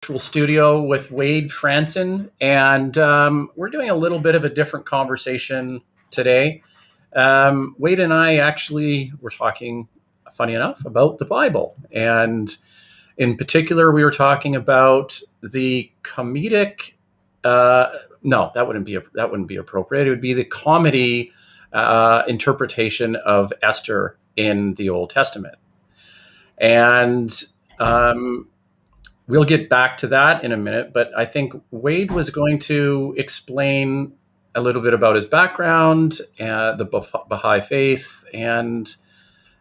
studio with Wade Fransson, and we're doing a little bit of a different conversation today. Wade and I actually were talking, funny enough, about the Bible, and in particular, we were talking about the comedic. No, that wouldn't be appropriate. It would be the comedy interpretation of Esther in the Old Testament, and we'll get back to that in a minute, but I think Wade was going to explain a little bit about his background, the Baha'i faith, and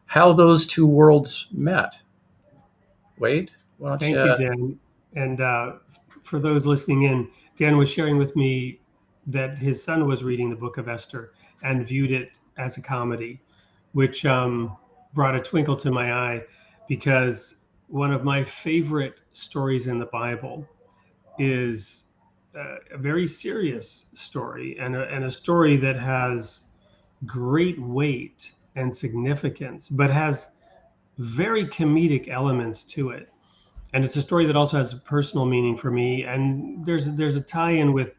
how those two worlds met. Wade, why don't Thank you, Dan. And for those listening in, Dan was sharing with me that his son was reading the Book of Esther and viewed it as a comedy, which brought a twinkle to my eye, because one of my favorite stories in the Bible is a very serious story, and a story that has great weight and significance, but has very comedic elements to it. And it's a story that also has a personal meaning for me. And there's a tie-in with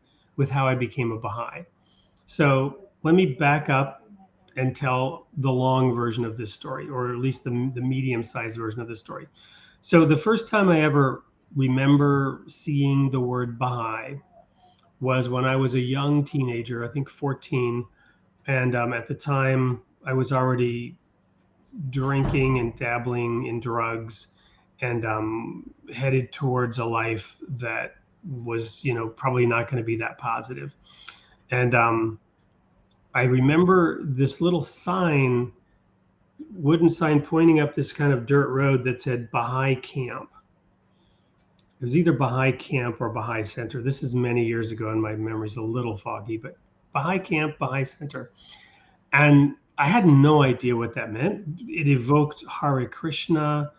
how I became a Baha'i. So let me back up and tell the long version of this story, or at least the medium-sized version of this story. So the first time I ever remember seeing the word Baha'i was when I was a young teenager, I think 14. And at the time, I was already drinking and dabbling in drugs, and headed towards a life that was, probably not going to be that positive. And I remember this little sign, wooden sign, pointing up this kind of dirt road that said Baha'i Camp. It was either Baha'i Camp or Baha'i Center. This is many years ago, and my memory's a little foggy, but Baha'i Camp, Baha'i Center. And I had no idea what that meant. It evoked Hare Krishna.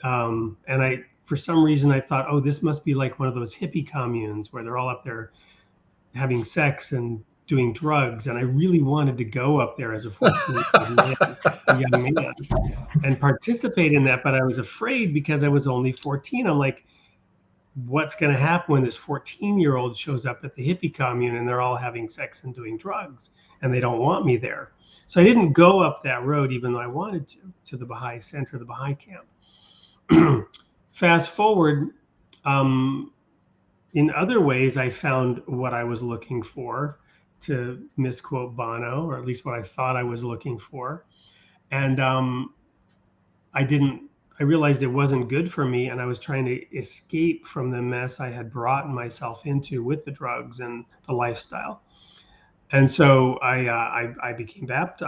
And for some reason, I thought, oh, this must be like one of those hippie communes where they're all up there having sex and doing drugs. And I really wanted to go up there as a 14-year-old young man and participate in that. But I was afraid because I was only 14. I'm like, what's going to happen when this 14-year-old shows up at the hippie commune and they're all having sex and doing drugs and they don't want me there? So I didn't go up that road, even though I wanted to the Baha'i Center, the Baha'i Camp. Fast forward, in other ways, I found what I was looking for, to misquote Bono, or at least what I thought I was looking for. And I realized it wasn't good for me, and I was trying to escape from the mess I had brought myself into with the drugs and the lifestyle. And so I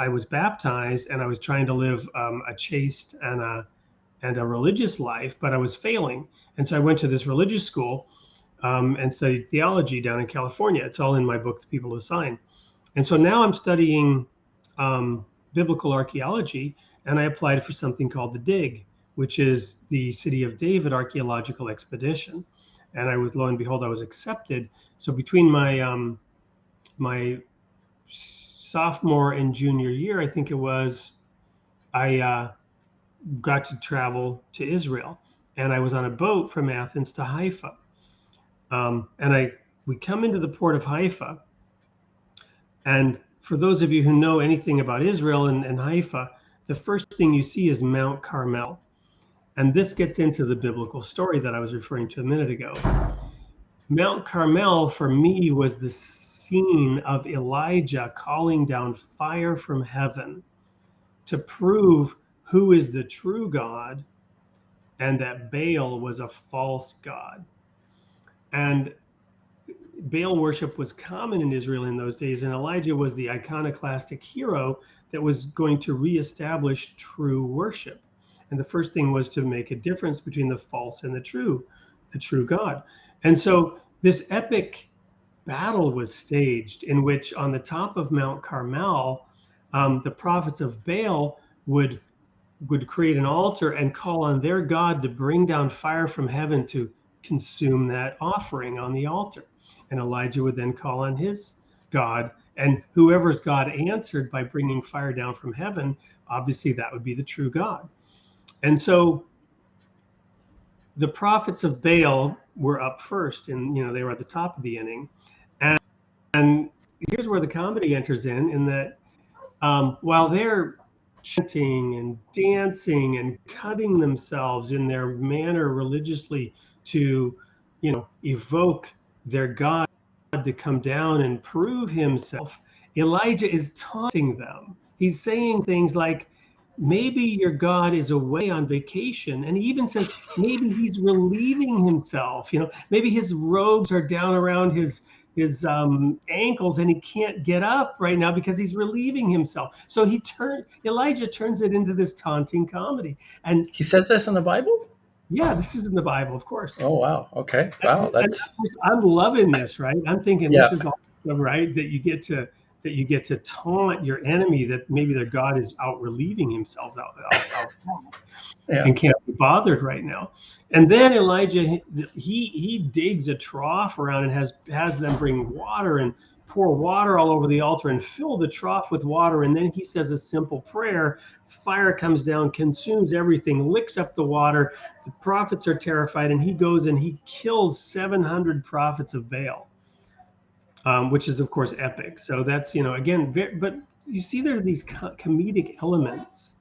was baptized, and I was trying to live a chaste and a religious life, but I was failing. And so I went to this religious school and studied theology down in California. It's all in my book, The People of Sign. And so now I'm studying biblical archaeology, and I applied for something called the DIG, which is the City of David Archaeological Expedition. And lo and behold, I was accepted. So between my my sophomore and junior year, I think it was, I got to travel to Israel, and I was on a boat from Athens to Haifa. We come into the port of Haifa, and for those of you who know anything about Israel and Haifa, the first thing you see is Mount Carmel. And this gets into the biblical story that I was referring to a minute ago. Mount Carmel, for me, was the scene of Elijah calling down fire from heaven to prove who is the true God and that Baal was a false god. And Baal worship was common in Israel in those days, and Elijah was the iconoclastic hero that was going to reestablish true worship. And the first thing was to make a difference between the false and the true God. And so this epic battle was staged, in which on the top of Mount Carmel, the prophets of Baal would create an altar and call on their God to bring down fire from heaven to consume that offering on the altar. And Elijah would then call on his God, and whoever's God answered by bringing fire down from heaven, obviously that would be the true God. And so the prophets of Baal were up first, and they were at the top of the inning. And here's where the comedy enters in that while they're chanting and dancing and cutting themselves in their manner religiously to, evoke their God to come down and prove himself, Elijah is taunting them. He's saying things like, maybe your God is away on vacation. And he even says, maybe he's relieving himself. Maybe his robes are down around his ankles and he can't get up right now because he's relieving himself. So Elijah turns it into this taunting comedy. And he says this in the Bible? Yeah, this is in the Bible, of course. Oh, wow. Okay. Wow. I'm loving this, right? I'm thinking Yeah. This is awesome, right? That you get to taunt your enemy that maybe their God is out relieving himself out Yeah. and can't be bothered right now. And then Elijah, he digs a trough around and has them bring water and pour water all over the altar and fill the trough with water. And then he says a simple prayer. Fire comes down, consumes everything, licks up the water. The prophets are terrified, and he goes and he kills 700 prophets of Baal, which is, of course, epic. So that's, again, but you see there are these comedic elements.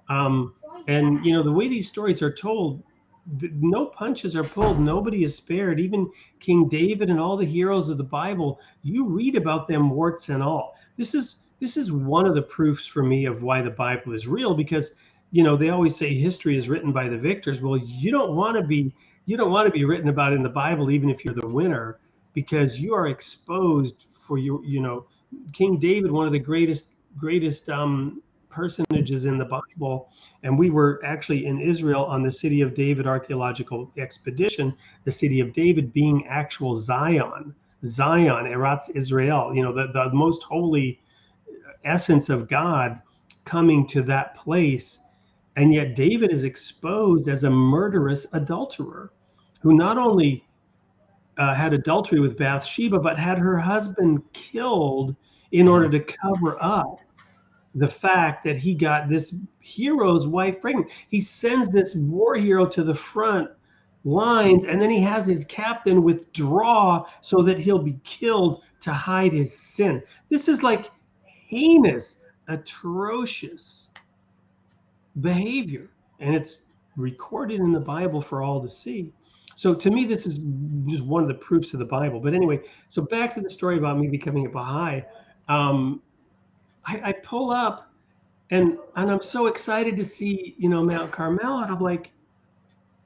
And, the way these stories are told, no punches are pulled. Nobody is spared. Even King David and all the heroes of the Bible, you read about them warts and all. This is one of the proofs for me of why the Bible is real, because, they always say history is written by the victors. Well, you don't want to be written about in the Bible, even if you're the winner, because you are exposed for King David, one of the greatest personages in the Bible. And we were actually in Israel on the City of David archaeological expedition, the City of David being actual Zion, Eretz Israel, the most holy essence of God coming to that place. And yet David is exposed as a murderous adulterer who not only had adultery with Bathsheba, but had her husband killed in order to cover up the fact that he got this hero's wife pregnant. He sends this war hero to the front lines, and then he has his captain withdraw so that he'll be killed to hide his sin. This is like heinous, atrocious behavior, and it's recorded in the Bible for all to see. So to me, this is just one of the proofs of the Bible. But anyway, so back to the story about me becoming a Baha'i. I pull up and I'm so excited to see, Mount Carmel. And I'm like,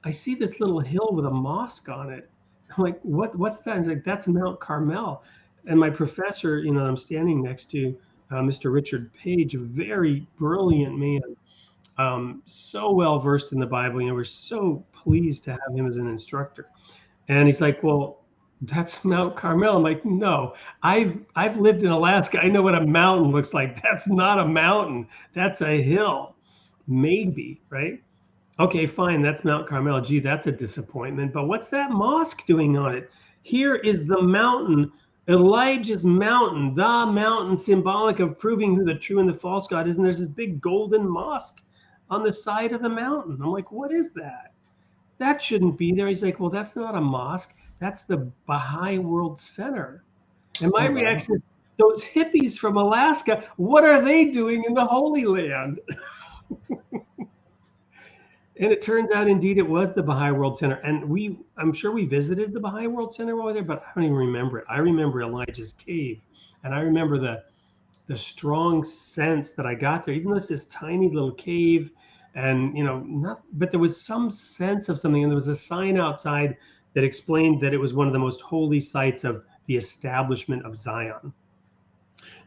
I see this little hill with a mosque on it. I'm like, what's that? And he's like, that's Mount Carmel. And my professor, I'm standing next to Mr. Richard Page, a very brilliant man, so well versed in the Bible. We're so pleased to have him as an instructor. And he's like, well, that's Mount Carmel. I'm like, no, I've lived in Alaska. I know what a mountain looks like. That's not a mountain. That's a hill, maybe, right? Okay, fine. That's Mount Carmel. Gee, that's a disappointment. But what's that mosque doing on it? Here is the mountain, Elijah's mountain, the mountain symbolic of proving who the true and the false God is. And there's this big golden mosque on the side of the mountain. I'm like, what is that? That shouldn't be there. He's like, well, that's not a mosque. That's the Baha'i World Center. And my reaction is, those hippies from Alaska, what are they doing in the Holy Land? And it turns out, indeed, it was the Baha'i World Center. And I'm sure we visited the Baha'i World Center while we were there, but I don't even remember it. I remember Elijah's cave. And I remember the strong sense that I got there, even though it's this tiny little cave. And, but there was some sense of something. And there was a sign outside that explained that it was one of the most holy sites of the establishment of Zion.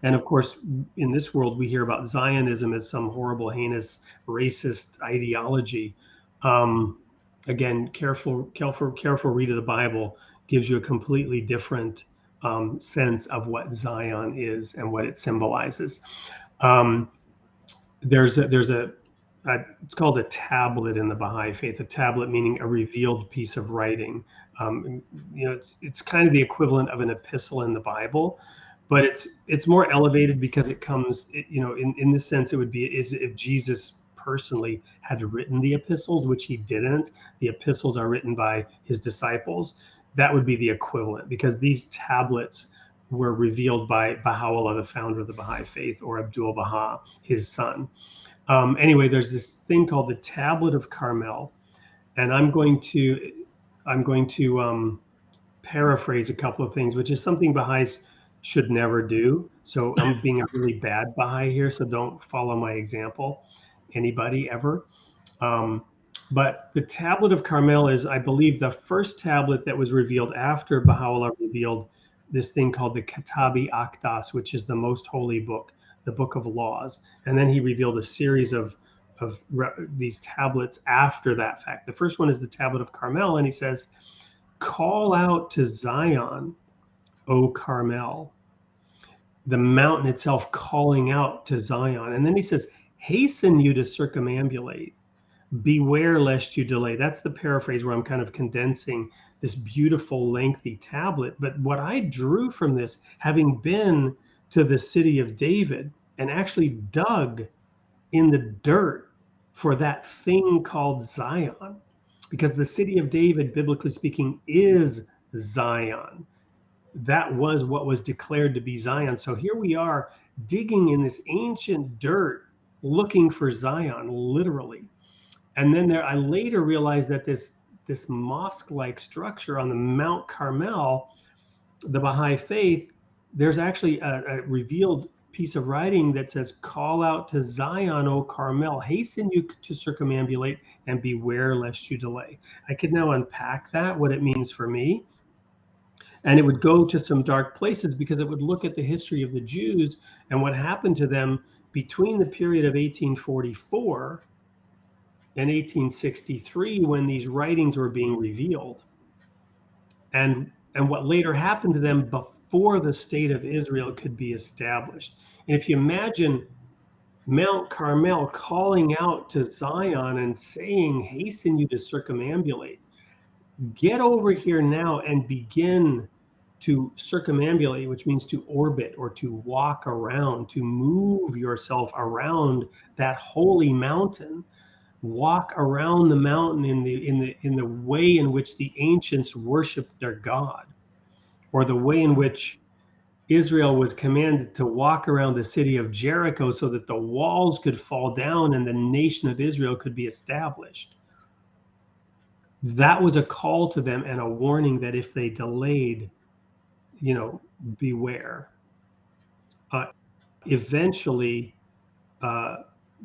And of course, in this world, we hear about Zionism as some horrible, heinous, racist ideology. Again, careful read of the Bible gives you a completely different sense of what Zion is and what it symbolizes. There's it's called a tablet in the Baha'i faith. A tablet meaning a revealed piece of writing. It's kind of the equivalent of an epistle in the Bible, but it's more elevated because it comes, in this sense, it would be as if Jesus personally had written the epistles, which he didn't. The epistles are written by his disciples. That would be the equivalent, because these tablets were revealed by Baha'u'llah, the founder of the Baha'i faith, or Abdul Baha, his son. Anyway, there's this thing called the Tablet of Carmel, and I'm going to paraphrase a couple of things, which is something Baha'is should never do. So I'm being a really bad Baha'i here, so don't follow my example, anybody ever. But the Tablet of Carmel is, I believe, the first tablet that was revealed after Baha'u'llah revealed this thing called the Kitabi Aqdas, which is the most holy book, the book of laws. And then he revealed a series of these tablets after that fact. The first one is the Tablet of Carmel, and he says, "Call out to Zion, O Carmel," the mountain itself calling out to Zion. And then he says, "Hasten you to circumambulate. Beware lest you delay." That's the paraphrase where I'm kind of condensing this beautiful, lengthy tablet. But what I drew from this, having been to the city of David and actually dug in the dirt for that thing called Zion, because the city of David, biblically speaking, is Zion. That was what was declared to be Zion. So here we are digging in this ancient dirt, looking for Zion, literally. And then I later realized that this mosque-like structure on the Mount Carmel, the Baha'i faith, there's actually a revealed piece of writing that says, "Call out to Zion, O Carmel, hasten you to circumambulate, and beware lest you delay." I could now unpack that, what it means for me. And it would go to some dark places, because it would look at the history of the Jews and what happened to them between the period of 1844 and 1863, when these writings were being revealed, and what later happened to them before the state of Israel could be established. And if you imagine Mount Carmel calling out to Zion and saying, "Hasten you to circumambulate, get over here now and begin to circumambulate," which means to orbit or to walk around, to move yourself around that holy mountain. Walk around the mountain in the way in which the ancients worshiped their God, or the way in which Israel was commanded to walk around the city of Jericho so that the walls could fall down and the nation of Israel could be established. That was a call to them and a warning that if they delayed, beware. Eventually,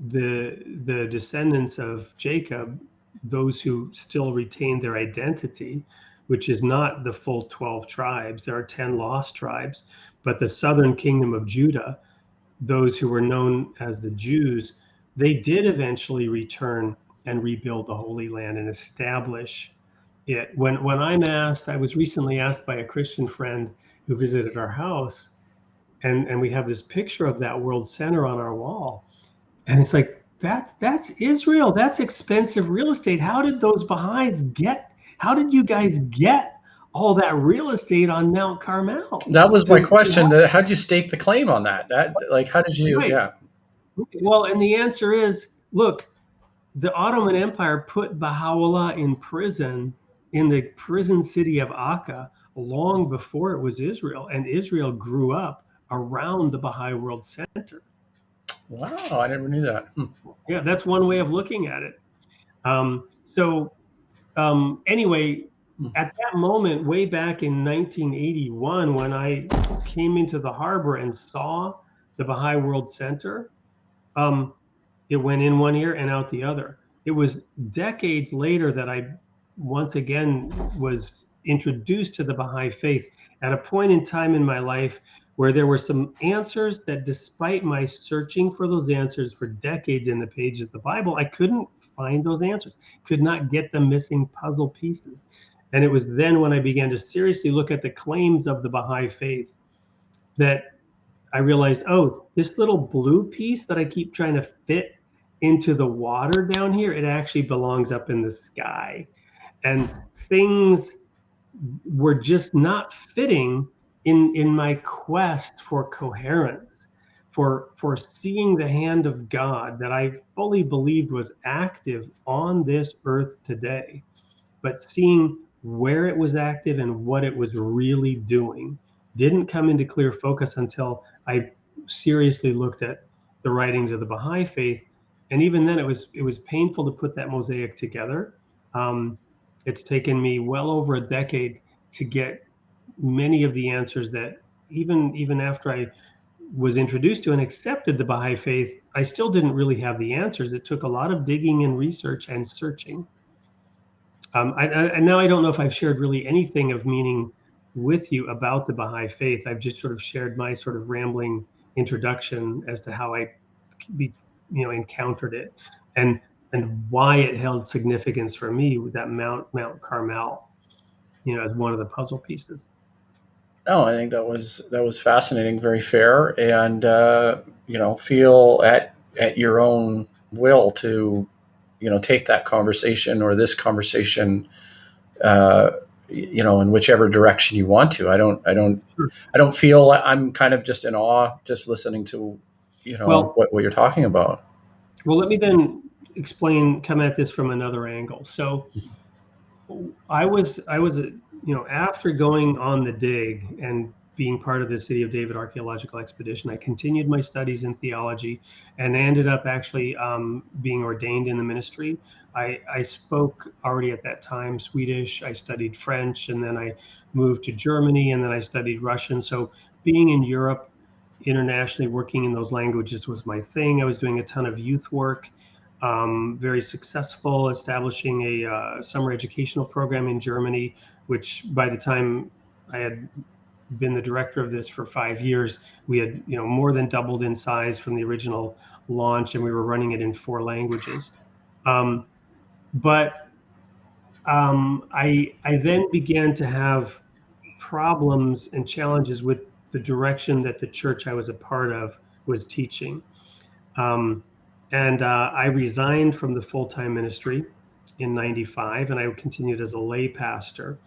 the descendants of Jacob, those who still retain their identity, which is not the full 12 tribes, there are 10 lost tribes, but the southern kingdom of Judah, those who were known as the Jews, they did eventually return and rebuild the Holy Land and establish it. When I'm asked, I was recently asked by a Christian friend who visited our house, and we have this picture of that World Center on our wall. And it's like, that's Israel. That's expensive real estate. How did those Baha'is how did you guys get all that real estate on Mount Carmel? That was my question. How did you stake the claim on that? How did you, right. Yeah. Well, and the answer is, look, the Ottoman Empire put Baha'u'llah in prison in the prison city of Akka long before it was Israel. And Israel grew up around the Baha'i World Center. Wow, I never knew that. Yeah, that's one way of looking at it. Anyway, at that moment, way back in 1981, when I came into the harbor and saw the Baha'i World Center, it went in one ear and out the other. It was decades later that I once again was introduced to the Baha'i faith at a point in time in my life where there were some answers that, despite my searching for those answers for decades in the pages of the Bible, I couldn't find those answers, could not get the missing puzzle pieces. And it was then when I began to seriously look at the claims of the Baha'i faith that I realized, oh, this little blue piece that I keep trying to fit into the water down here, it actually belongs up in the sky. And things were just not fitting in my quest for coherence, for seeing the hand of God that I fully believed was active on this earth today, but seeing where it was active and what it was really doing didn't come into clear focus until I seriously looked at the writings of the Baha'i faith. And even then, it was painful to put that mosaic together. It's taken me well over a decade to get many of the answers that even after I was introduced to and accepted the Baha'i faith, I still didn't really have the answers. It took a lot of digging and research and searching. And now I don't know if I've shared really anything of meaning with you about the Baha'i faith. I've just sort of shared my sort of rambling introduction as to how I encountered it, and why it held significance for me with that Mount Carmel, as one of the puzzle pieces. Oh, I think that was fascinating, very fair, and feel at your own will to take that conversation or this conversation in whichever direction you want to. I don't feel I'm kind of just in awe just listening to what you're talking about. Well, let me then come at this from another angle. So I was after going on the dig and being part of the City of David archaeological expedition, I continued my studies in theology and ended up actually being ordained in the ministry. I spoke already at that time Swedish, I studied French, and then I moved to Germany, and then I studied Russian. So being in Europe internationally, working in those languages was my thing. I was doing a ton of youth work, very successful, establishing a summer educational program in Germany, which by the time I had been the director of this for 5 years, we had more than doubled in size from the original launch, and we were running it in 4 languages. But I then began to have problems and challenges with the direction that the church I was a part of was teaching. And I resigned from the full-time ministry in '95, and I continued as a lay pastor.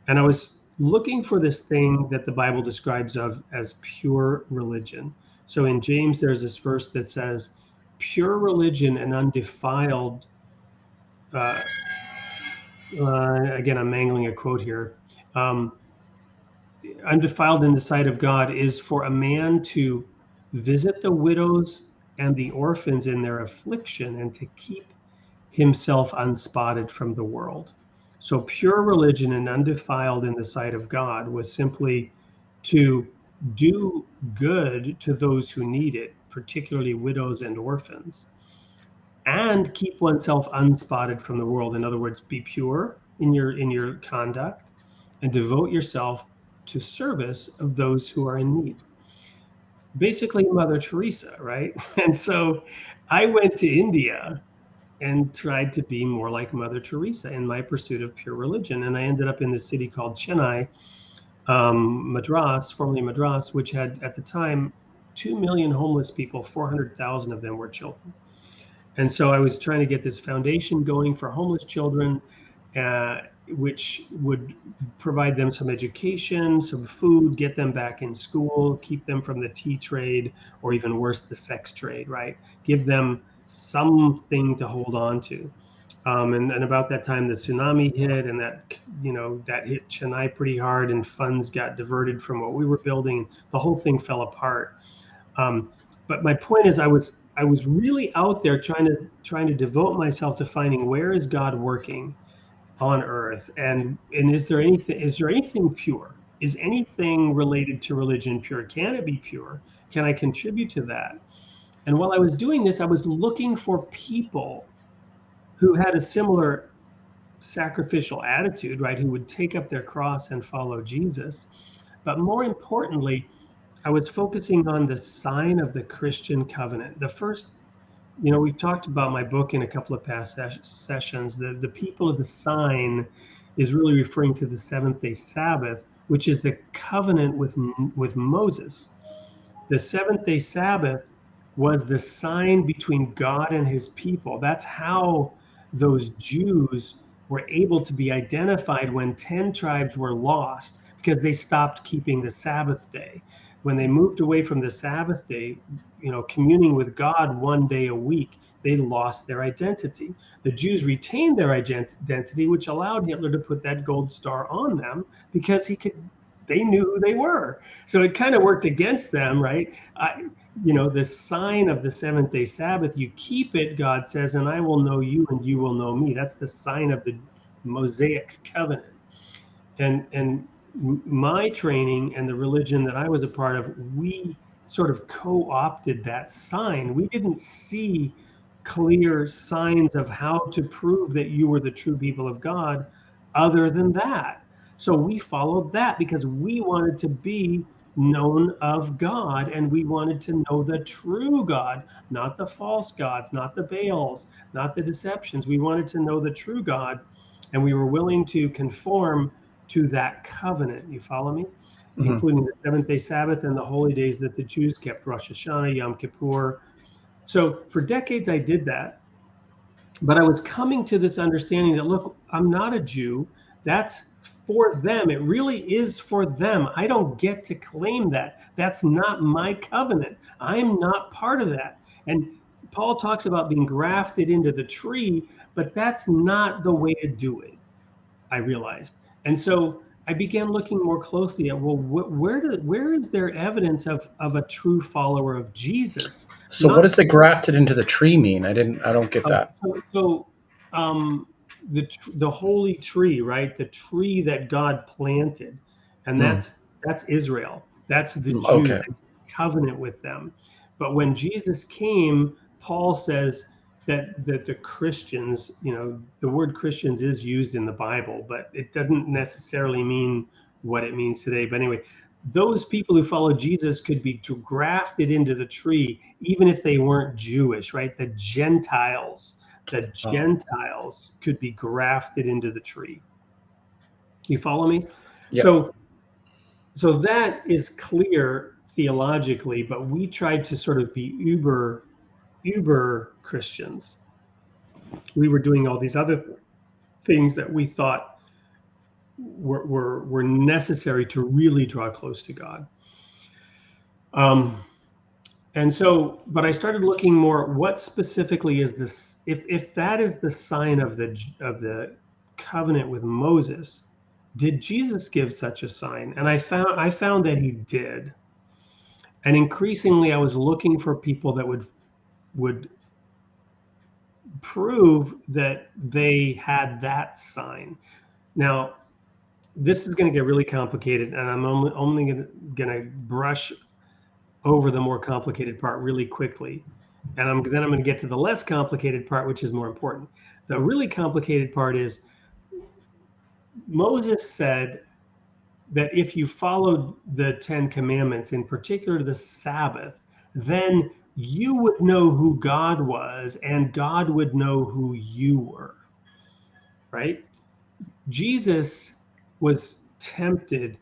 And I was looking for this thing that the Bible describes as pure religion. So in James, there's this verse that says, pure religion and undefiled, again, I'm mangling a quote here, undefiled in the sight of God is for a man to visit the widows and the orphans in their affliction and to keep himself unspotted from the world. So pure religion and undefiled in the sight of God was simply to do good to those who need it, particularly widows and orphans, and keep oneself unspotted from the world. In other words, be pure in your conduct and devote yourself to service of those who are in need. Basically Mother Teresa, right? And so I went to India and tried to be more like Mother Teresa in my pursuit of pure religion. And I ended up in the city called Chennai, Madras, formerly Madras, which had at the time 2 million homeless people, 400,000 of them were children. And so I was trying to get this foundation going for homeless children, which would provide them some education, some food, get them back in school, keep them from the tea trade, or even worse, the sex trade, right? Give them something to hold on to. And about that time, the tsunami hit, and that hit Chennai pretty hard, and funds got diverted from what we were building. The whole thing fell apart. But my point is, I was really out there trying to devote myself to finding where is God working on earth, and is there anything pure? Is anything related to religion pure? Can it be pure? Can I contribute to that? And while I was doing this, I was looking for people who had a similar sacrificial attitude, right? Who would take up their cross and follow Jesus. But more importantly, I was focusing on the sign of the Christian covenant. The first, we've talked about my book in a couple of past sessions. The people of the sign is really referring to the seventh-day Sabbath, which is the covenant with Moses. The seventh-day Sabbath was the sign between God and his people. That's how those Jews were able to be identified when 10 tribes were lost, because they stopped keeping the Sabbath day. when they moved away from the Sabbath day, communing with God one day a week, they lost their identity. The Jews retained their identity, which allowed Hitler to put that gold star on them because they knew who they were. So it kind of worked against them, right? The sign of the seventh day Sabbath, you keep it, God says, and I will know you and you will know me. That's the sign of the Mosaic covenant. And my training and the religion that I was a part of, we sort of co-opted that sign. We didn't see clear signs of how to prove that you were the true people of God other than that. So we followed that because we wanted to be known of God, and we wanted to know the true God, not the false gods, not the Baals, not the deceptions. We wanted to know the true God, and we were willing to conform to that covenant. You follow me? Mm-hmm. Including the seventh day Sabbath and the holy days that the Jews kept, Rosh Hashanah, Yom Kippur. So for decades I did that, but I was coming to this understanding that, look, I'm not a Jew. That's for them. It really is for them. I don't get to claim that. That's not my covenant. I'm not part of that. And Paul talks about being grafted into the tree, but that's not the way to do it, I realized. And so I began looking more closely at, well, where is there evidence of a true follower of Jesus? So what does the grafted into the tree mean? I don't get that. The holy tree, right? The tree that God planted, and that's Israel. That's the Jews. Okay. Covenant with them. But when Jesus came, Paul says that the Christians, the word Christians is used in the Bible, but it doesn't necessarily mean what it means today. But anyway, those people who follow Jesus could be grafted into the tree, even if they weren't Jewish, right? The Gentiles could be grafted into the tree. You follow me? Yep. So that is clear theologically, but we tried to sort of be uber Christians. We were doing all these other things that we thought were necessary to really draw close to God. And so, but I started looking more, what specifically is this? If that is the sign of the covenant with Moses, did Jesus give such a sign? And I found that he did. And increasingly, I was looking for people that would prove that they had that sign. Now, this is going to get really complicated, and I'm only going to brush over the more complicated part really quickly. And then I'm going to get to the less complicated part, which is more important. The really complicated part is Moses said that if you followed the 10 Commandments, in particular the Sabbath, then you would know who God was and God would know who you were, right? Jesus was tempted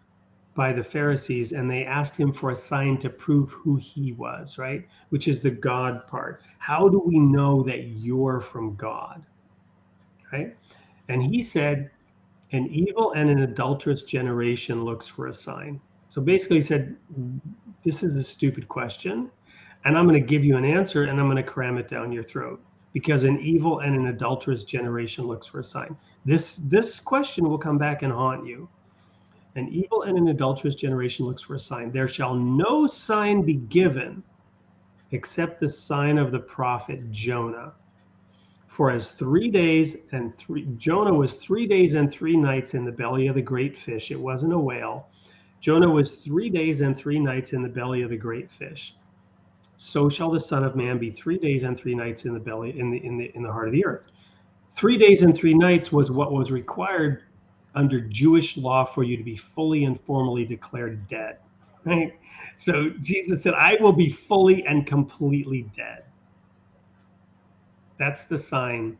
by the Pharisees, and they asked him for a sign to prove who he was, right? Which is the God part. How do we know that you're from God, right? And he said, an evil and an adulterous generation looks for a sign. So basically he said, this is a stupid question, and I'm going to give you an answer, and I'm going to cram it down your throat, because an evil and an adulterous generation looks for a sign. This question will come back and haunt you. An evil and an adulterous generation looks for a sign. There shall no sign be given except the sign of the prophet Jonah. For as Jonah was 3 days and 3 nights in the belly of the great fish. It wasn't a whale. Jonah was 3 days and 3 nights in the belly of the great fish. So shall the Son of Man be 3 days and 3 nights in the belly, in the heart of the earth. 3 days and 3 nights was what was required under Jewish law for you to be fully and formally declared dead, right? So Jesus said, I will be fully and completely dead. That's the sign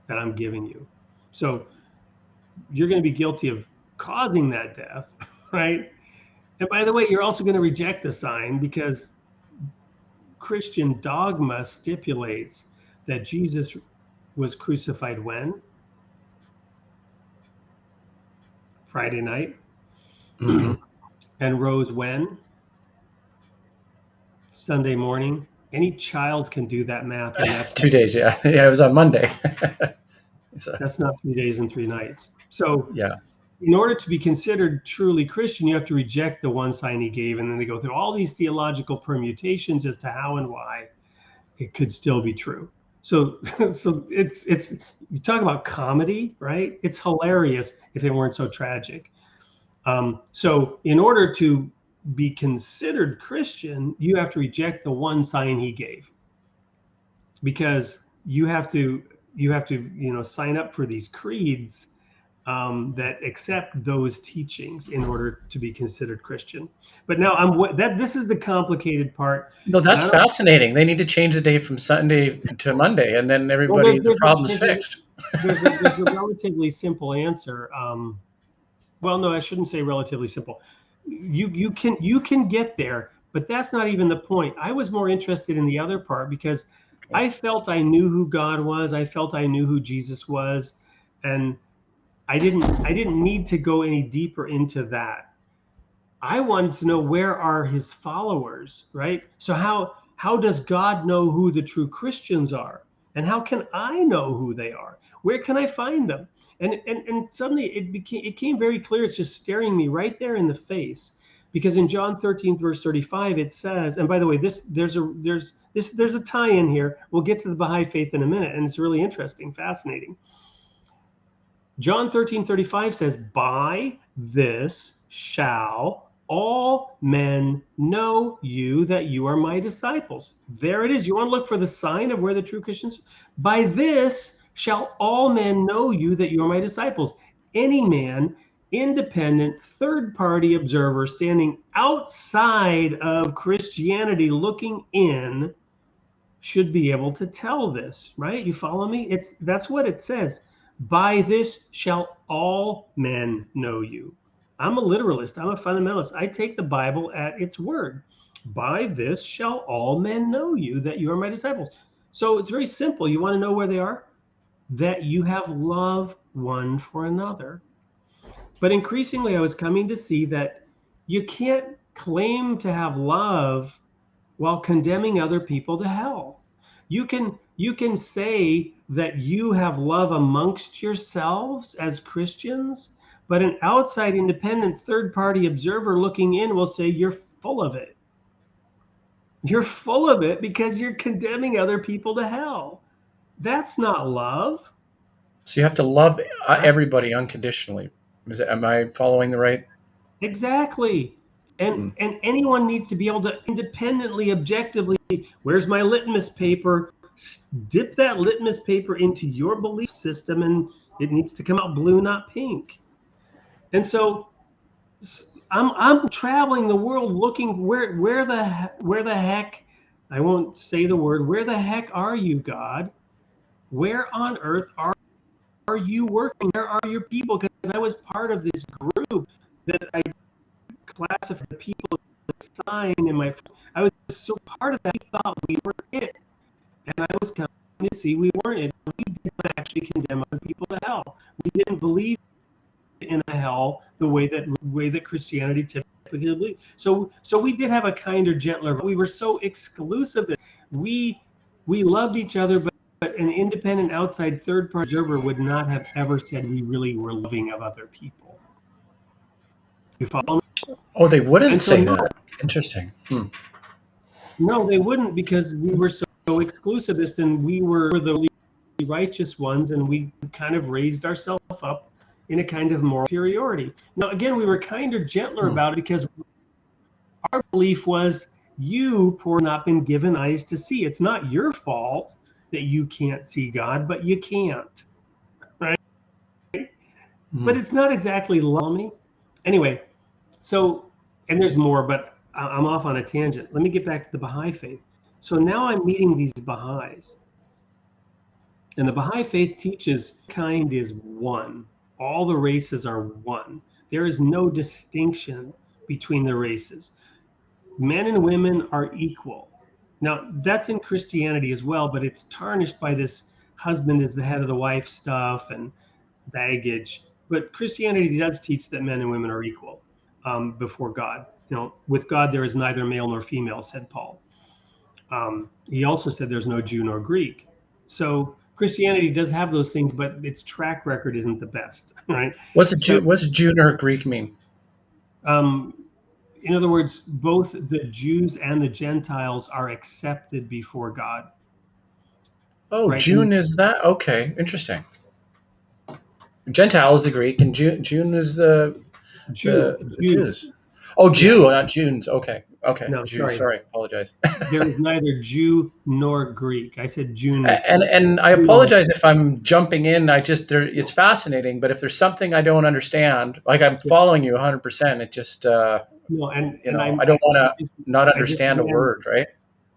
that I'm giving you. So you're going to be guilty of causing that death, right? And by the way, you're also going to reject the sign, because Christian dogma stipulates that Jesus was crucified when? Friday night. Mm-hmm. And rose when? Sunday morning. Any child can do that math, and that's 2 days. Yeah, yeah. It was on Monday. So, that's not 3 days and 3 nights. So yeah. in order to be considered truly Christian, you have to reject the one sign he gave, and then they go through all these theological permutations as to how and why it could still be true. So, so it's you talk about comedy, right? It's hilarious if it weren't so tragic. So, in order to be considered Christian, you have to reject the one sign he gave, because you have to sign up for these creeds that accept those teachings in order to be considered Christian. But now this is the complicated part. No, that's fascinating. They need to change the day from Sunday to Monday, and then the problem's fixed. There's a relatively simple answer. Well, no, I shouldn't say relatively simple. You can get there, but that's not even the point. I was more interested in the other part, because I felt I knew who God was. I felt I knew who Jesus was, and I didn't need to go any deeper into that. I wanted to know, where are his followers, right? So how does God know who the true Christians are? And how can I know who they are? Where can I find them? And suddenly it came very clear. It's just staring me right there in the face, because in John 13 verse 35 it says, and by the way, there's a tie-in here. We'll get to the Baha'i faith in a minute, and it's really interesting, fascinating. John 13:35 says, "By this shall all men know you, that you are my disciples." There it is. You want to look for the sign of where the true Christians? By this shall all men know you, that you are my disciples. Any man, independent, third-party observer standing outside of Christianity looking in should be able to tell this, right? You follow me? That's what it says. By this shall all men know you. I'm a literalist. I'm a fundamentalist. I take the Bible at its word. By this shall all men know you, that you are my disciples. So it's very simple. You want to know where they are? That you have love one for another. But increasingly, I was coming to see that you can't claim to have love while condemning other people to hell. You can say that you have love amongst yourselves as Christians, but an outside independent third-party observer looking in will say you're full of it. You're full of it because you're condemning other people to hell. That's not love. So you have to love everybody unconditionally. Am I following the right? Exactly. And anyone needs to be able to independently, objectively, where's my litmus paper? Dip that litmus paper into your belief system, and it needs to come out blue, not pink. And so I'm traveling the world looking where the heck, I won't say the word, where the heck are you, God? Where on earth are you working? Where are your people? Because I was part of this group that I classified the people sign in my. I was so part of that. I thought we were it, and I was coming to see we weren't it. We didn't actually condemn other people to hell. We didn't believe in a hell the way that Christianity typically believes. So we did have a kinder, gentler. We were so exclusive. We loved each other, but an independent outside third-party observer would not have ever said we really were loving of other people. You follow me? Oh, they wouldn't say that. Interesting. No, they wouldn't, because we were so exclusivist, and we were the righteous ones, and we kind of raised ourselves up in a kind of moral superiority. Now, again, we were kinder, gentler about it, because our belief was, you poor not been given eyes to see. It's not your fault that you can't see God, but you can't, right? But it's not exactly love. Anyway, so, and there's more, but I'm off on a tangent. Let me get back to the Baha'i faith. So now I'm meeting these Baha'is. And the Baha'i faith teaches kind is one. All the races are one. There is no distinction between the races. Men and women are equal. Now, that's in Christianity as well, but it's tarnished by this husband is the head of the wife stuff and baggage. But Christianity does teach that men and women are equal before God. With God, there is neither male nor female, said Paul. He also said there's no Jew nor Greek. So Christianity does have those things, but its track record isn't the best, right? So, What's Jew or Greek mean? um, in other words, both the Jews and the Gentiles are accepted before God, Oh, right? June is that? Okay, interesting. Gentile is the Greek, and June is the Jew. Jews. Oh, Yeah. Jew, not Junes. Okay, okay, No, Jew. sorry. Sorry, apologize. There is neither Jew nor Greek. I said June. And I apologize if I'm jumping in. It's fascinating, but if there's something I don't understand, like I'm following you 100%, it just No, and I don't want to not I just understand a word, right?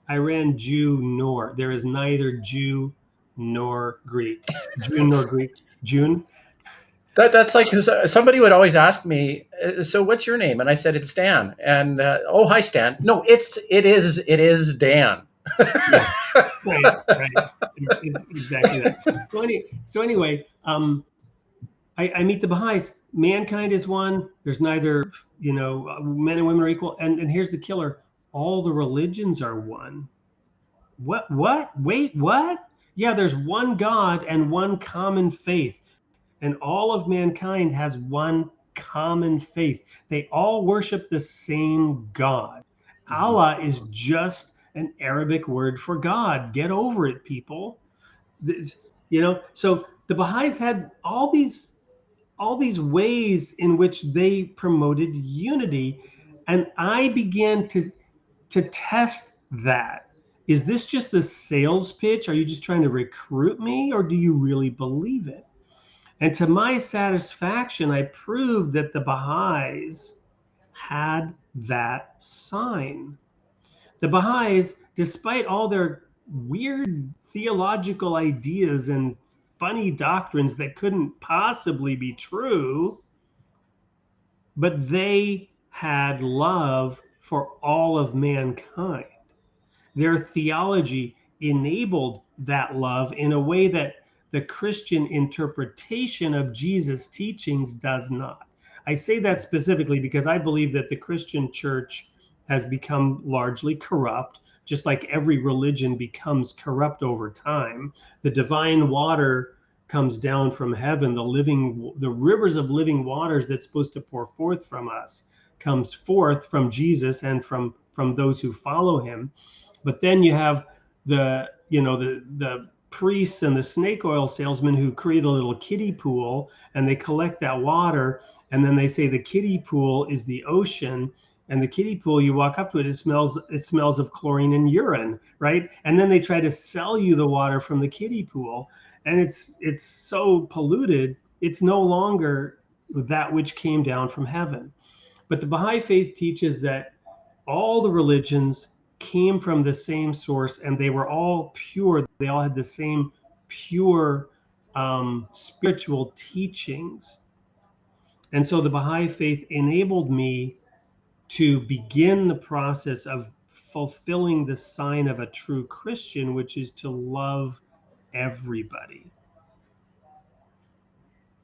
I ran Jew nor. There is neither Jew nor Greek. Jew nor Greek. June. That's like somebody would always ask me, so what's your name? And I said it's Dan. And oh, hi Stan. No, it is Dan. Yeah. Right. It's exactly that. So anyway, I meet the Baha'is. Mankind is one. There's neither, men and women are equal. And here's the killer: all the religions are one. What? Wait, what? Yeah, there's one God and one common faith, and all of mankind has one common faith. They all worship the same God. Mhm. Allah is just an Arabic word for God. Get over it, people. So the Baha'is had all these ways in which they promoted unity, and I began to test that. Is this just the sales pitch? Are you just trying to recruit me, or do you really believe it? And to my satisfaction, I proved that the Baha'is had that sign. The Baha'is, despite all their weird theological ideas and funny doctrines that couldn't possibly be true, but they had love for all of mankind. Their theology enabled that love in a way that the Christian interpretation of Jesus' teachings does not. I say that specifically because I believe that the Christian church has become largely corrupt, just like every religion becomes corrupt over time. The divine water comes down from heaven, the rivers of living waters that's supposed to pour forth from us comes forth from Jesus and from those who follow him. But then you have the priests and the snake oil salesmen who create a little kiddie pool, and they collect that water, and then they say the kiddie pool is the ocean. And the kiddie pool, you walk up to it, it smells of chlorine and urine, right? And then they try to sell you the water from the kiddie pool, and it's so polluted, it's no longer that which came down from heaven. But the Baha'i faith teaches that all the religions came from the same source, and they were all pure. They all had the same pure spiritual teachings. And so the Baha'i faith enabled me to begin the process of fulfilling the sign of a true Christian, which is to love everybody.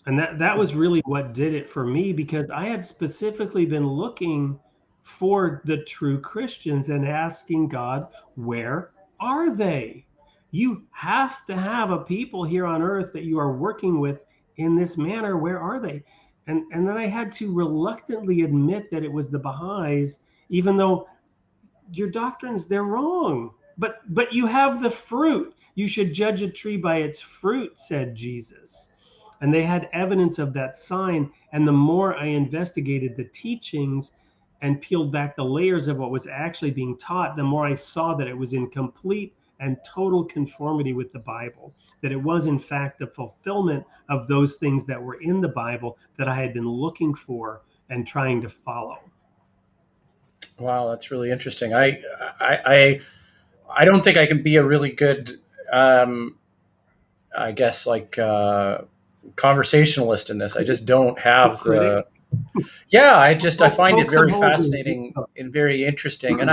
And that was really what did it for me, because I had specifically been looking for the true Christians and asking God, where are they? You have to have a people here on earth that you are working with in this manner. Where are they? And then I had to reluctantly admit that it was the Baha'is, even though your doctrines, they're wrong. But you have the fruit. You should judge a tree by its fruit, said Jesus. And they had evidence of that sign. And the more I investigated the teachings and peeled back the layers of what was actually being taught, the more I saw that it was in complete and total conformity with the Bible, that it was in fact the fulfillment of those things that were in the Bible that I had been looking for and trying to follow. Wow, that's really interesting. I I don't think I can be a really good, um, I guess, like conversationalist in this. I just don't A have critic. the. Yeah, I find it Poke some very holes fascinating and very interesting. And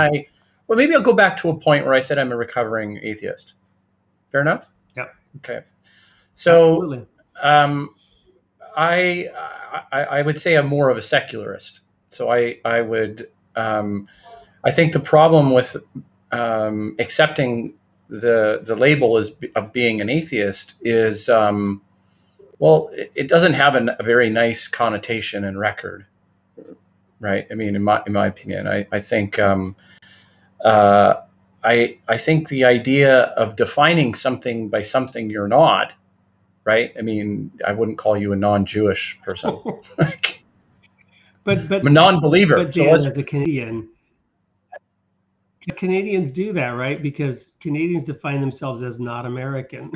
well, maybe I'll go back to a point where I said I'm a recovering atheist. Fair enough. Yep, Okay. So, absolutely. um, I, I would say I'm more of a secularist. So I would I think the problem with accepting the label of being an atheist is well, it doesn't have a very nice connotation and record, right? I mean, in my opinion, I think I think the idea of defining something by something you're not, right? I mean, I wouldn't call you a non-Jewish person. but I'm a non-believer. but Dan, as a Canadian, Canadians do that, right? Because Canadians define themselves as not American.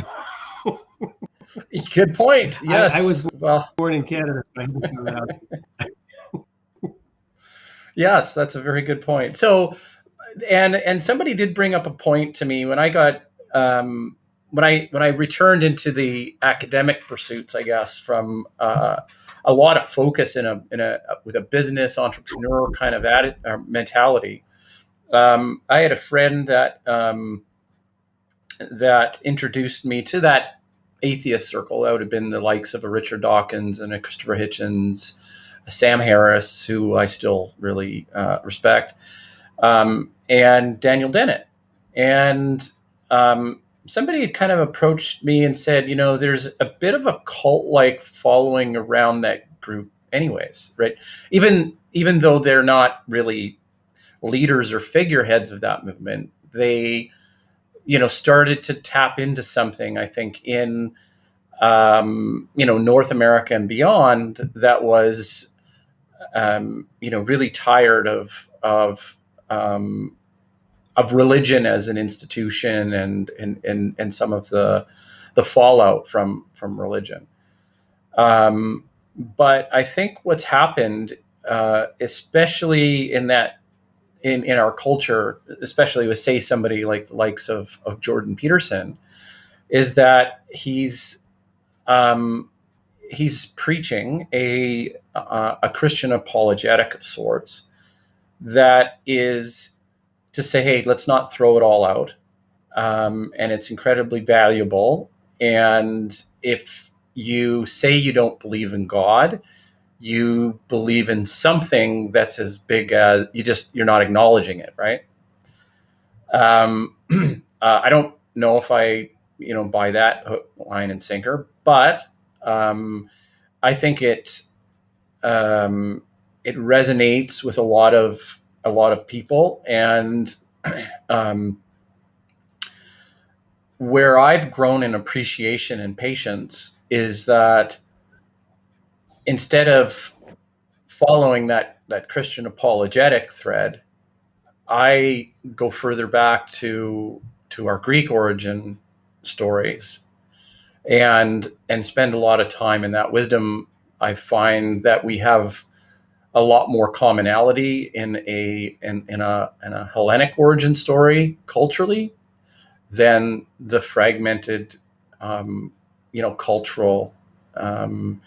Good point. Yes, I was born in Canada. So I had to figure it out. Yes, that's a very good point. So, and somebody did bring up a point to me when I got when I returned into the academic pursuits, I guess, from a lot of focus in a with a business entrepreneur kind of mentality. I had a friend that that introduced me to that atheist circle. That would have been the likes of a Richard Dawkins and a Christopher Hitchens, a Sam Harris, who I still really respect, and Daniel Dennett. And somebody had kind of approached me and said, you know, there's a bit of a cult-like following around that group anyways, right? Even though they're not really leaders or figureheads of that movement, they, you know, started to tap into something, I think, in you know, North America and beyond, that was you know, really tired of religion as an institution and some of the fallout from religion. But I think what's happened, especially in that in our culture, especially with, say, somebody like the likes of Jordan Peterson, is that he's preaching a Christian apologetic of sorts that is to say, hey, let's not throw it all out. And it's incredibly valuable. And if you say you don't believe in God, you believe in something that's as big as you're not acknowledging it, right? I don't know if I, you know, buy that hook, line, and sinker, but I think it resonates with a lot of people, and where I've grown in appreciation and patience is that instead of following that Christian apologetic thread, I go further back to our Greek origin stories and spend a lot of time in that wisdom. I find that we have a lot more commonality in a Hellenic origin story culturally than the fragmented, you know, cultural, I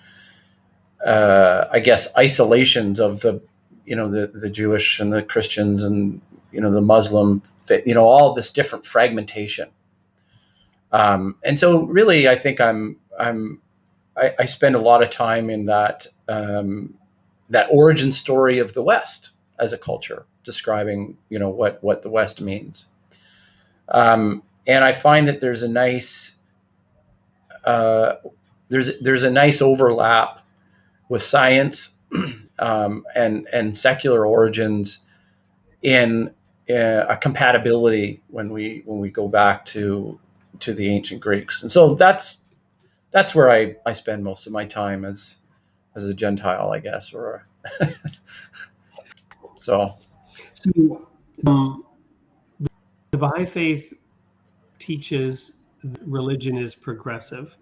guess, isolations of the, you know, the Jewish and the Christians and, you know, the Muslim, you know, all this different fragmentation. And so really, I think I spend a lot of time in that, that origin story of the West as a culture, describing, you know, what the West means. And I find that there's a nice, there's a nice overlap with science, and secular origins in a compatibility when we go back to the ancient Greeks. And so that's where I spend most of my time as a Gentile, I guess, or so. So the Baha'i faith teaches that religion is progressive,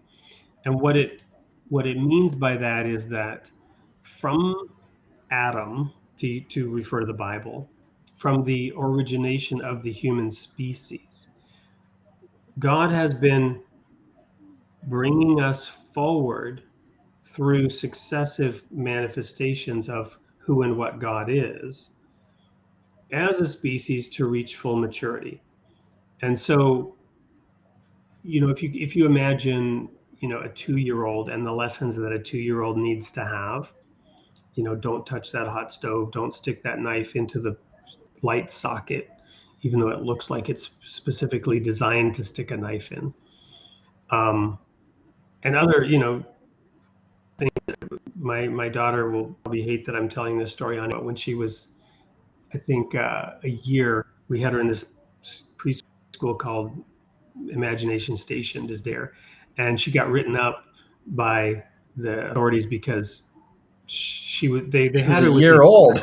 and what it means by that is that from Adam, to refer to the Bible, from the origination of the human species, God has been bringing us forward through successive manifestations of who and what God is as a species to reach full maturity. And so, you know, if you imagine, you know, a 2-year-old and the lessons that a 2-year-old needs to have, you know, don't touch that hot stove, don't stick that knife into the light socket, even though it looks like it's specifically designed to stick a knife in. And other, things. My daughter will probably hate that I'm telling this story on it. But when she was, I think, a year, we had her in this preschool called Imagination Station is there, and she got written up by the authorities because she was they She had was her a with year old.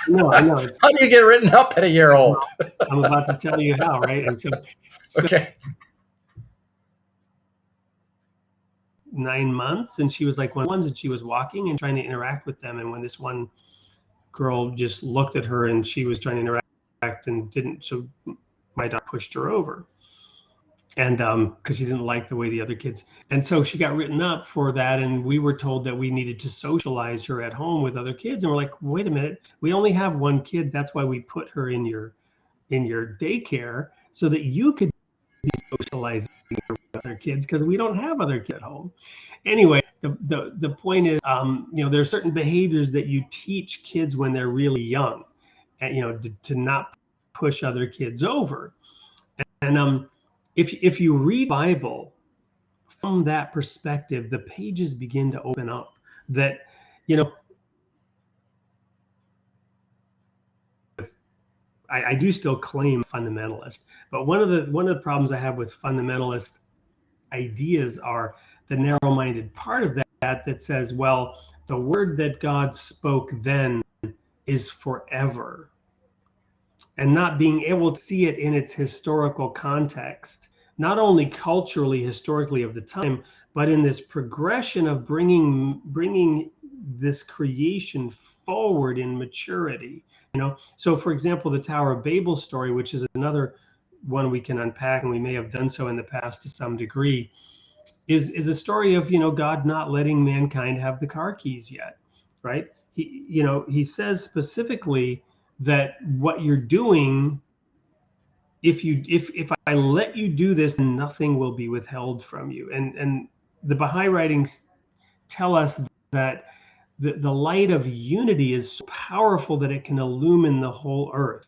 No, I know. How do you get written up at a year old? I'm about to tell you how, right? And so Okay. 9 months, and she was like one of the ones, and she was walking and trying to interact with them. And when this one girl just looked at her and she was trying to interact and didn't, so my dog pushed her over. And because she didn't like the way the other kids, and so she got written up for that. And we were told that we needed to socialize her at home with other kids. And we're like, wait a minute, we only have one kid. That's why we put her in your daycare, so that you could be socializing with other kids, because we don't have other kids at home. Anyway, the point is, there are certain behaviors that you teach kids when they're really young, and to not push other kids over. And if you read the Bible from that perspective, the pages begin to open up. That I do still claim fundamentalist, but one of the problems I have with fundamentalist ideas are the narrow-minded part of that says, well, the word that God spoke then is forever, and not being able to see it in its historical context, not only culturally, historically of the time, but in this progression of bringing this creation forward in maturity. So for example, the Tower of Babel story, which is another one we can unpack, and we may have done so in the past to some degree, is a story of God not letting mankind have the car keys yet, right? He says specifically that what you're doing, if I let you do this, nothing will be withheld from you. And the Baha'i writings tell us that the light of unity is so powerful that it can illumine the whole earth.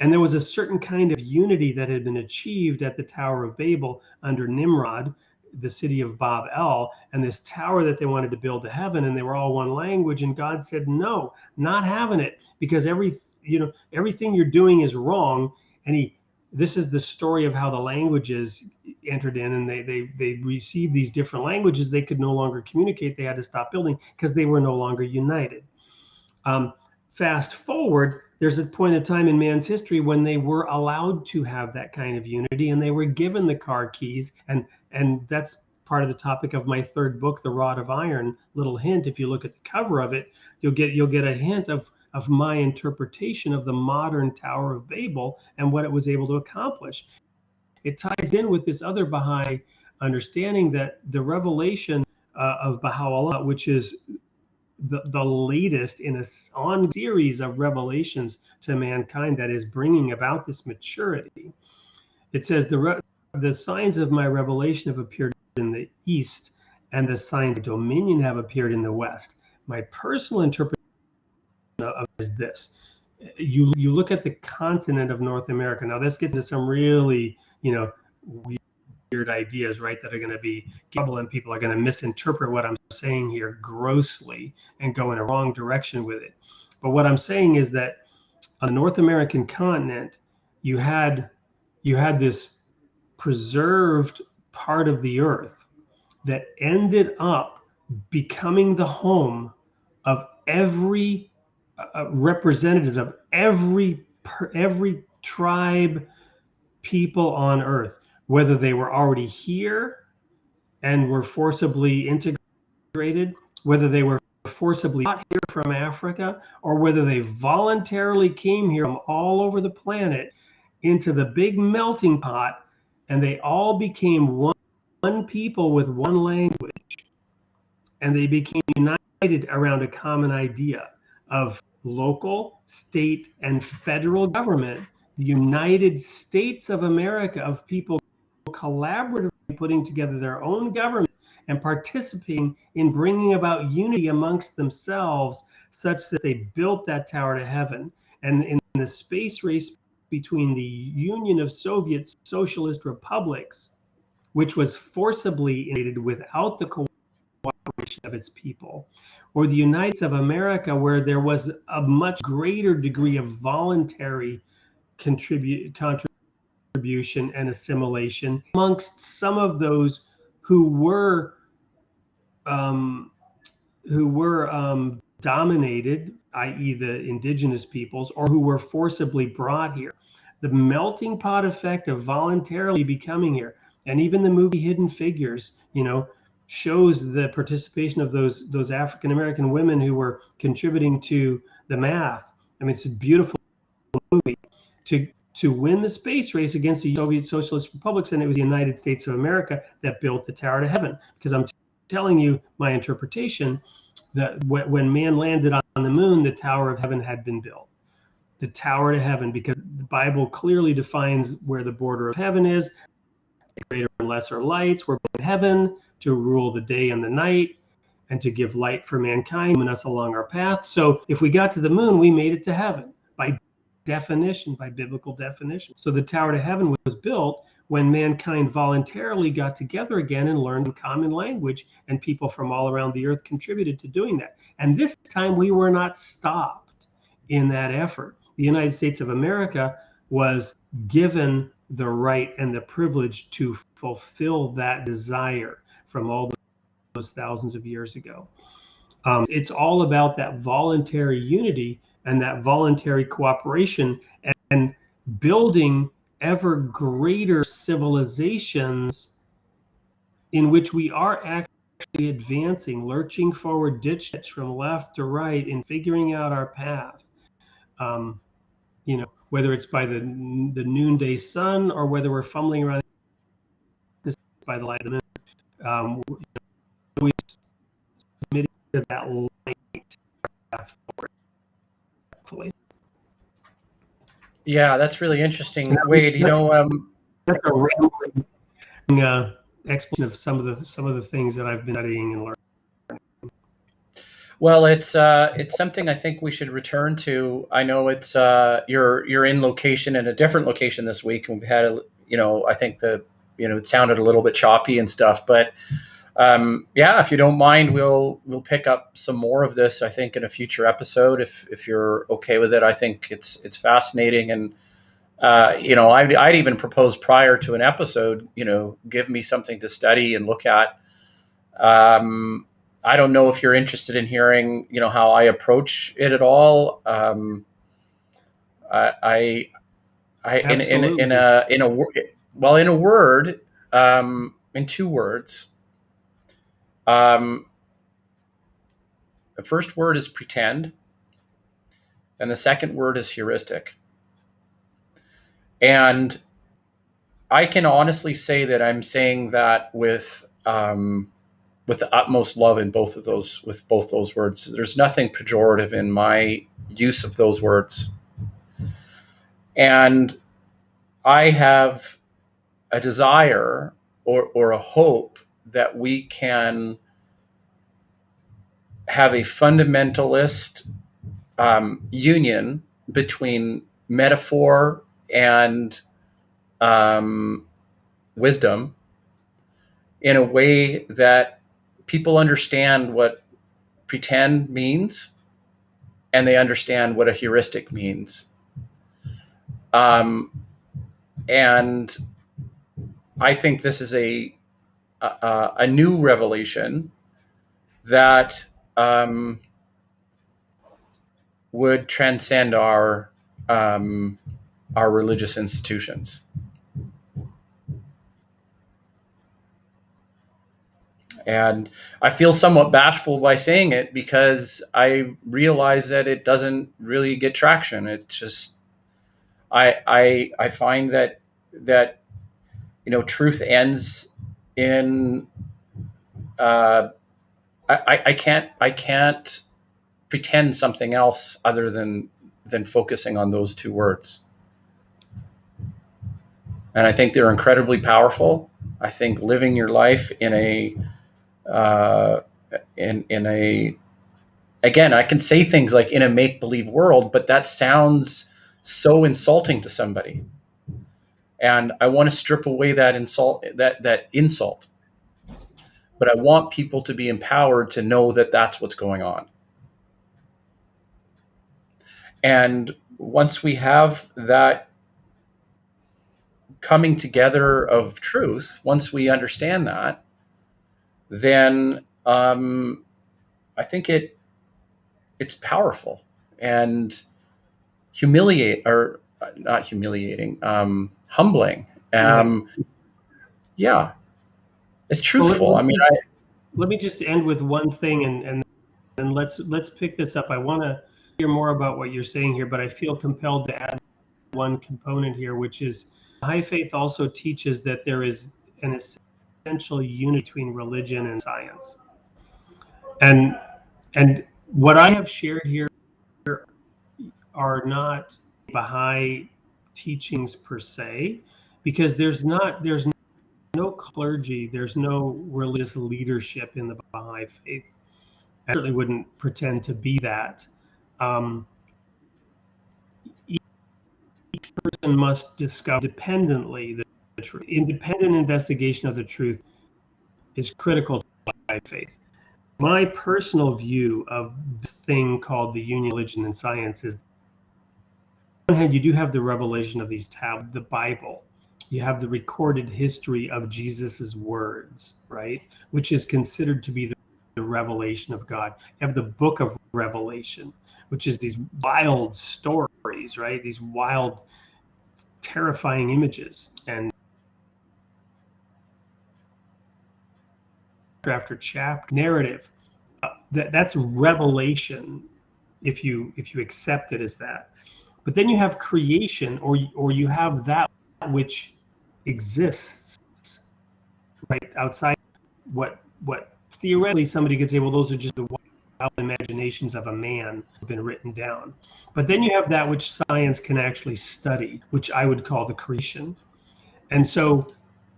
And there was a certain kind of unity that had been achieved at the Tower of Babel under Nimrod, the city of Bab-el, and this tower that they wanted to build to heaven, and they were all one language. And God said, no, not having it, because everything you're doing is wrong. And this is the story of how the languages entered in, and they received these different languages. They could no longer communicate. They had to stop building because they were no longer united. Fast forward, there's a point in time in man's history when they were allowed to have that kind of unity, and they were given the car keys. And that's part of the topic of my third book, The Rod of Iron. Little hint, if you look at the cover of it, you'll get a hint of my interpretation of the modern Tower of Babel and what it was able to accomplish. It ties in with this other Baha'i understanding that the revelation of Baha'u'llah, which is the latest in a on series of revelations to mankind that is bringing about this maturity. It says the signs of my revelation have appeared in the east, and the signs of dominion have appeared in the west. My personal interpretation of it is this: you look at the continent of North America. Now this gets into some really weird ideas, right, that are going to be trouble, and people are going to misinterpret what I'm saying here grossly and go in a wrong direction with it. But what I'm saying is that on the North American continent, you had this preserved part of the earth that ended up becoming the home of every representatives of every tribe, people on earth, whether they were already here and were forcibly integrated, whether they were forcibly brought here from Africa, or whether they voluntarily came here from all over the planet into the big melting pot, and they all became one people with one language, and they became united around a common idea of local, state, and federal government. The United States of America, of people collaboratively putting together their own government and participating in bringing about unity amongst themselves, such that they built that tower to heaven. And in the space race between the Union of Soviet Socialist Republics, which was forcibly invaded without the cooperation of its people, or the United States of America, where there was a much greater degree of voluntary contribution and assimilation amongst some of those who were dominated, i.e. the indigenous peoples, or who were forcibly brought here. The melting pot effect of voluntarily becoming here, and even the movie Hidden Figures, shows the participation of those African American women who were contributing to the math. I mean, it's a beautiful movie to win the space race against the Soviet Socialist Republics, and it was the United States of America that built the Tower to Heaven. Because I'm telling you my interpretation that when man landed on the moon, the Tower of Heaven had been built. The Tower to Heaven, because the Bible clearly defines where the border of heaven is. Greater and lesser lights were in heaven to rule the day and the night and to give light for mankind and us along our path. So if we got to the moon, we made it to heaven by definition, by biblical definition. So the Tower to Heaven was built when mankind voluntarily got together again and learned common language, and people from all around the earth contributed to doing that. And this time we were not stopped in that effort. The United States of America was given the right and the privilege to fulfill that desire from all those thousands of years ago. It's all about that voluntary unity and that voluntary cooperation and building ever greater civilizations in which we are actually advancing, lurching forward, ditch from left to right, and figuring out our path. Whether it's by the noonday sun or whether we're fumbling around by the light of the moon, we submitted to that light path forward. Hopefully. Yeah, that's really interesting, Wade. That's a rambling explanation of some of the things that I've been studying and learning. Well, it's something I think we should return to. I know it's you're in a different location this week, and we've had I think it sounded a little bit choppy and stuff, but if you don't mind, we'll pick up some more of this, I think, in a future episode if you're okay with it. I think it's fascinating, and I'd even propose prior to an episode, give me something to study and look at. I don't know if you're interested in hearing, how I approach it at all. In two words. The first word is pretend, and the second word is heuristic. And I can honestly say that I'm saying that with the utmost love with both those words. There's nothing pejorative in my use of those words. And I have a desire or a hope that we can have a fundamentalist union between metaphor and wisdom in a way that people understand what pretend means, and they understand what a heuristic means. And I think this is a new revelation that would transcend our religious institutions. And I feel somewhat bashful by saying it because I realize that it doesn't really get traction. It's just, I find that truth ends in, I can't pretend something else other than focusing on those two words. And I think they're incredibly powerful. I think living your life in a again, I can say things like in a make-believe world, but that sounds so insulting to somebody. And I want to strip away that insult, but I want people to be empowered to know that that's what's going on. And once we have that coming together of truth, once we understand that, then I think it's powerful and humbling. Yeah, it's truthful. Well, let me just end with one thing, and let's pick this up. I want to hear more about what you're saying here, but I feel compelled to add one component here, which is high faith also teaches that there is an essential unity between religion and science. And what I have shared here are not Baha'i teachings per se, because there's no clergy, there's no religious leadership in the Baha'i faith. I certainly wouldn't pretend to be that. Each person must discover independently the truth. Independent investigation of the truth is critical to Baha'i faith. My personal view of this thing called the union of religion and science is, on one hand, you do have the revelation of these tablets, the Bible. You have the recorded history of Jesus's words, right? Which is considered to be the revelation of God. You have the book of Revelation, which is these wild stories, right? These wild, terrifying images. And after chapter narrative, that's revelation if you accept it as that. But then you have creation, or you have that which exists right outside what theoretically somebody could say, well, those are just the wild imaginations of a man who've been written down. But then you have that which science can actually study, which I would call the creation. And so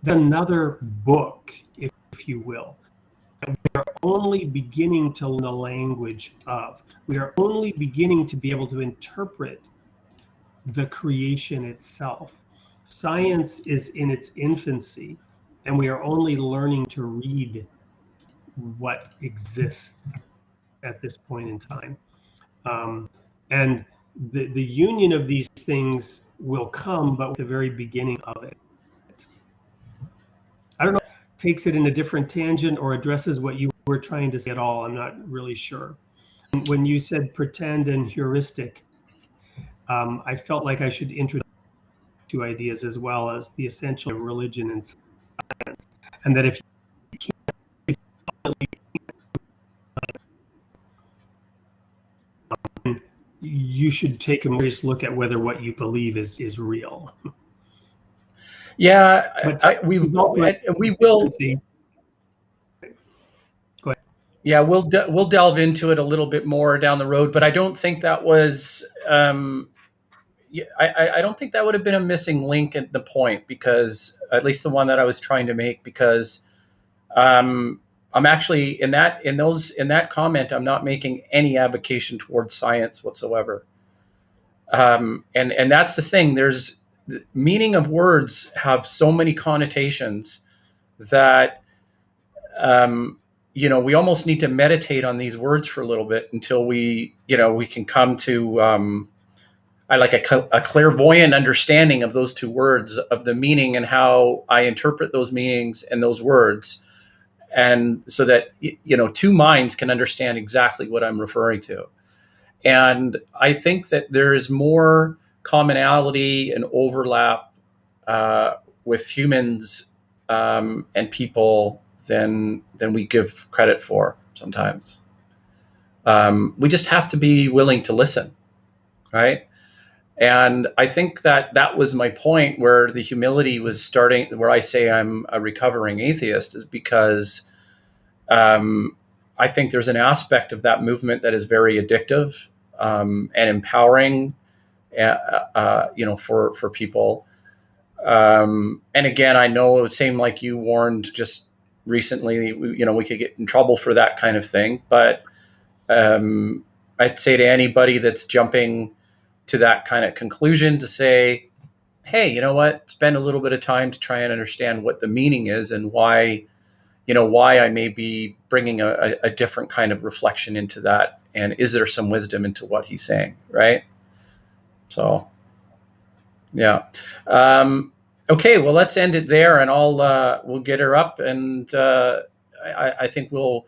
another book, if you will, we are only beginning to learn the language of. We are only beginning to be able to interpret the creation itself. Science is in its infancy, and we are only learning to read what exists at this point in time. And the union of these things will come, but at the very beginning of it. I don't know if it takes it in a different tangent or addresses what you were trying to say at all. I'm not really sure. When you said pretend and heuristic, I felt like I should introduce two ideas as well as the essential of religion and science, and that if you can't, you should take a serious look at whether what you believe is real. Yeah, we will. See. Go ahead. Yeah, we'll delve into it a little bit more down the road, but I don't think that was. I don't think that would have been a missing link at the point, because at least the one that I was trying to make, because I'm actually in that comment, I'm not making any advocation towards science whatsoever. And that's the thing. There's the meaning of words have so many connotations that, we almost need to meditate on these words for a little bit until we can come to, I like a clairvoyant understanding of those two words, of the meaning and how I interpret those meanings and those words. And so that, two minds can understand exactly what I'm referring to. And I think that there is more commonality and overlap with humans and people than we give credit for sometimes. We just have to be willing to listen, right? And I think that was my point, where the humility was starting, where I say I'm a recovering atheist, is because I think there's an aspect of that movement that is very addictive and empowering, for people. And again, I know, same like you warned just recently, we could get in trouble for that kind of thing. But I'd say to anybody that's jumping to that kind of conclusion to say, hey, you know what? Spend a little bit of time to try and understand what the meaning is and why, why I may be bringing a different kind of reflection into that. And is there some wisdom into what he's saying, right? So, yeah. Okay, well, let's end it there, and we'll get her up, and I think we'll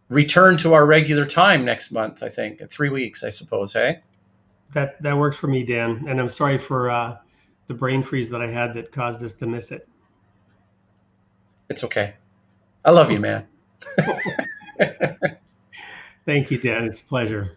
return to our regular time next month. I think in 3 weeks, I suppose. Hey, That works for me, Dan. And I'm sorry for the brain freeze that I had that caused us to miss it. it's okay. I love you, man. Thank you, Dan. It's a pleasure.